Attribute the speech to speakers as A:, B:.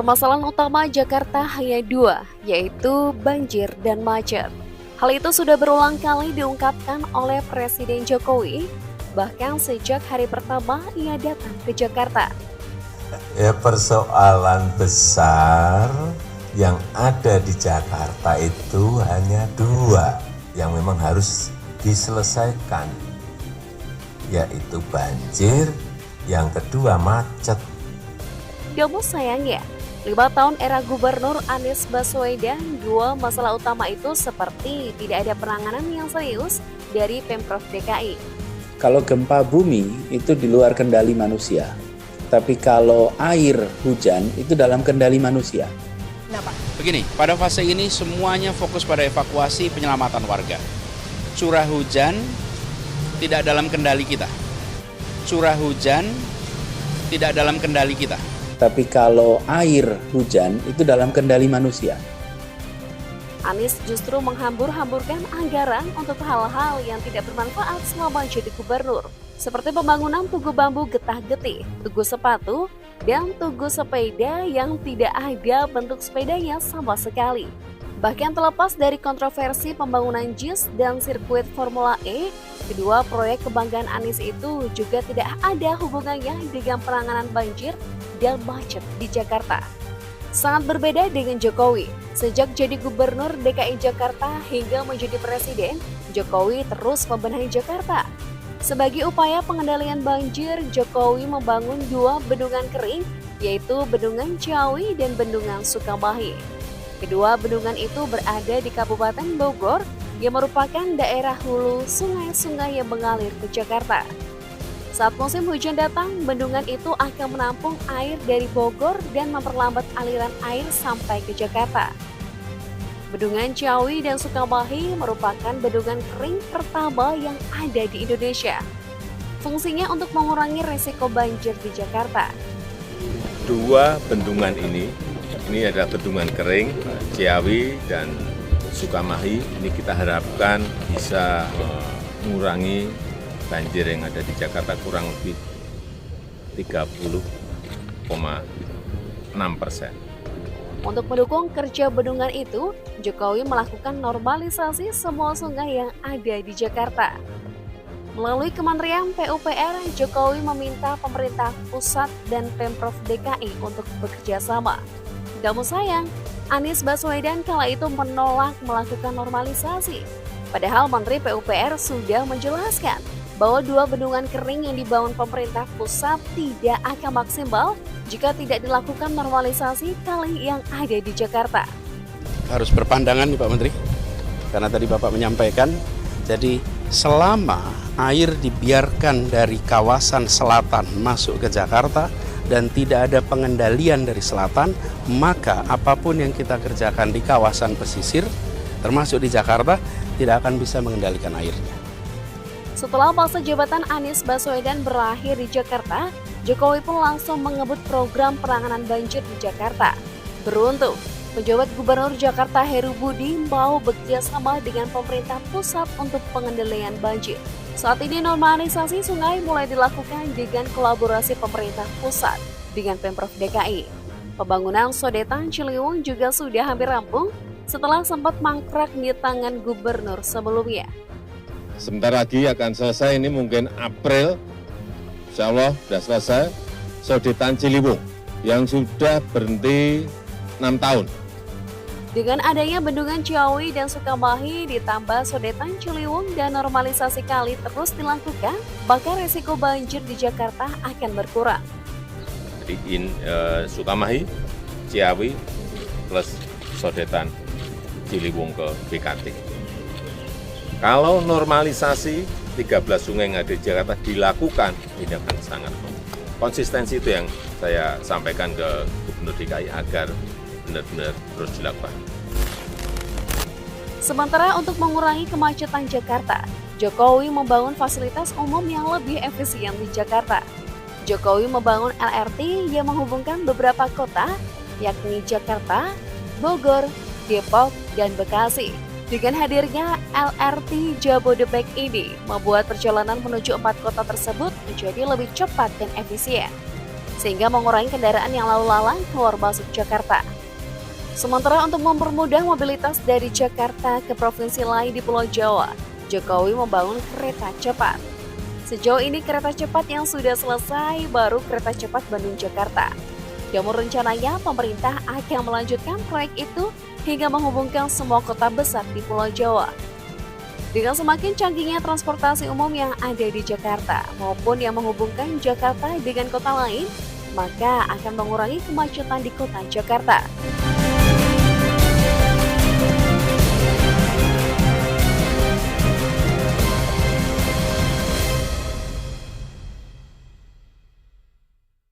A: Permasalahan utama Jakarta hanya dua, yaitu banjir dan macet. Hal itu sudah berulang kali diungkapkan oleh Presiden Jokowi, bahkan sejak hari pertama ia datang ke Jakarta.
B: Ya, persoalan besar yang ada di Jakarta itu hanya dua yang memang harus diselesaikan, yaitu banjir, yang kedua macet.
A: Namun sayangnya, 5 tahun era Gubernur Anies Baswedan, dua masalah utama itu seperti tidak ada penanganan yang serius dari Pemprov DKI.
C: Kalau gempa bumi itu di luar kendali manusia, tapi kalau air hujan itu dalam kendali manusia.
D: Kenapa? Begini, pada fase ini semuanya fokus pada evakuasi penyelamatan warga. Curah hujan tidak dalam kendali kita. Curah hujan tidak dalam kendali kita.
C: Tapi kalau air hujan itu dalam kendali manusia.
A: Anies justru menghambur-hamburkan anggaran untuk hal-hal yang tidak bermanfaat selama jadi gubernur, seperti pembangunan tugu bambu getah-getih, tugu sepatu, dan tugu sepeda yang tidak ada bentuk sepedanya sama sekali. Bahkan terlepas dari kontroversi pembangunan JIS dan sirkuit Formula E, kedua proyek kebanggaan Anies itu juga tidak ada hubungannya dengan penanganan banjir dan macet di Jakarta. Sangat berbeda dengan Jokowi. Sejak jadi gubernur DKI Jakarta hingga menjadi presiden, Jokowi terus membenahi Jakarta. Sebagai upaya pengendalian banjir, Jokowi membangun dua bendungan kering, yaitu Bendungan Ciawi dan Bendungan Sukamahi. Kedua bendungan itu berada di Kabupaten Bogor, yang merupakan daerah hulu sungai-sungai yang mengalir ke Jakarta. Saat musim hujan datang, bendungan itu akan menampung air dari Bogor dan memperlambat aliran air sampai ke Jakarta. Bendungan Ciawi dan Sukamahi merupakan bendungan kering pertama yang ada di Indonesia. Fungsinya untuk mengurangi risiko banjir di Jakarta.
E: Dua bendungan ini adalah bendungan kering, Ciawi dan Sukamahi. Ini kita harapkan bisa mengurangi banjir yang ada di Jakarta kurang lebih 30,6%.
A: Untuk mendukung kerja bendungan itu, Jokowi melakukan normalisasi semua sungai yang ada di Jakarta. Melalui Kementerian PUPR, Jokowi meminta pemerintah pusat dan Pemprov DKI untuk bekerja sama. Namun sayang, Anies Baswedan kala itu menolak melakukan normalisasi. Padahal Menteri PUPR sudah menjelaskan bahwa dua bendungan kering yang dibangun pemerintah pusat tidak akan maksimal jika tidak dilakukan normalisasi kali yang ada di Jakarta.
D: Harus berpandangan nih Pak Menteri, karena tadi Bapak menyampaikan, jadi selama air dibiarkan dari kawasan selatan masuk ke Jakarta dan tidak ada pengendalian dari selatan, maka apapun yang kita kerjakan di kawasan pesisir, termasuk di Jakarta, tidak akan bisa mengendalikan airnya.
A: Setelah masa jabatan Anies Baswedan berakhir di Jakarta, Jokowi pun langsung mengebut program penanganan banjir di Jakarta. Beruntung, penjabat Gubernur Jakarta Heru Budi mau bekerja sama dengan pemerintah pusat untuk pengendalian banjir. Saat ini normalisasi sungai mulai dilakukan dengan kolaborasi pemerintah pusat dengan Pemprov DKI. Pembangunan Sodetan Ciliwung juga sudah hampir rampung setelah sempat mangkrak di tangan gubernur sebelumnya.
E: Sebentar lagi akan selesai, ini mungkin April, insya Allah sudah selesai, Sodetan Ciliwung yang sudah berhenti 6 tahun.
A: Dengan adanya Bendungan Ciawi dan Sukamahi ditambah Sodetan Ciliwung dan normalisasi kali terus dilakukan, maka risiko banjir di Jakarta akan berkurang.
E: Jadi Sukamahi, Ciawi plus Sodetan Ciliwung ke BKT. Kalau normalisasi 13 sungai yang ada di Jakarta dilakukan, ini akan sangat konsistensi itu yang saya sampaikan ke Gubernur DKI agar benar-benar terus dilakukan.
A: Sementara untuk mengurangi kemacetan Jakarta, Jokowi membangun fasilitas umum yang lebih efisien di Jakarta. Jokowi membangun LRT yang menghubungkan beberapa kota, yakni Jakarta, Bogor, Depok, dan Bekasi. Dengan hadirnya LRT Jabodebek ini membuat perjalanan menuju 4 kota tersebut menjadi lebih cepat dan efisien. sehingga mengurangi kendaraan yang lalu lalang keluar masuk Jakarta. Sementara untuk mempermudah mobilitas dari Jakarta ke provinsi lain di Pulau Jawa, Jokowi membangun kereta cepat. Sejauh ini kereta cepat yang sudah selesai baru kereta cepat Bandung-Jakarta. Namun rencananya pemerintah akan melanjutkan proyek itu hingga menghubungkan semua kota besar di Pulau Jawa. Dengan semakin canggihnya transportasi umum yang ada di Jakarta maupun yang menghubungkan Jakarta dengan kota lain, maka akan mengurangi kemacetan di kota Jakarta.